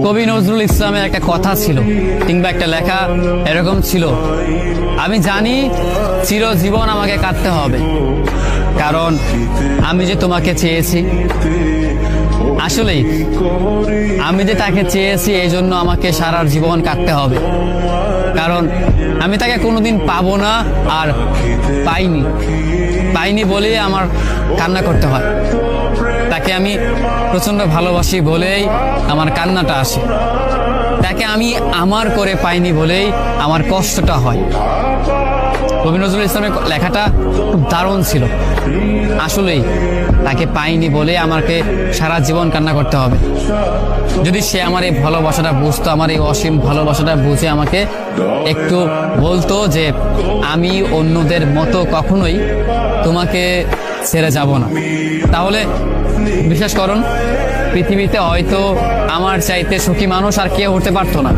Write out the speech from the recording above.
কবি নজরুল ইসলামের একটা কথা ছিল কিংবা একটা লেখা এরকম ছিল, আমি জানি চিরজীবন আমাকে কাটতে হবে, কারণ আমি যে তোমাকে চেয়েছি। আসলেই আমি যে তাকে চেয়েছি এই জন্য আমাকে সারা জীবন কাটতে হবে, কারণ আমি তাকে কোনোদিন পাবো না, আর পাইনি বলেই আমার কান্না করতে হয়। তাকে আমি প্রচন্ড ভালোবাসি বলেই আমার কান্নাটা আসে, তাকে আমি আমার করে পাইনি বলেই আমার কষ্টটা হয়। কবি নজরুল ইসলামের লেখাটা খুব দারুণ ছিল। আসলেই তাকে পাইনি বলে আমাকে সারা জীবন কান্না করতে হবে। যদি সে আমার এই ভালোবাসাটা বুঝতো, আমার এই অসীম ভালোবাসাটা বুঝে আমাকে একটু বলতো যে আমি অন্যদের মতো কখনোই তোমাকে ছেড়ে যাব না, তাহলে বিশ্বাস করুন পৃথিবীতে হয়তো আমার চাইতে সুখী মানুষ আর কেউ হতে পারতো না।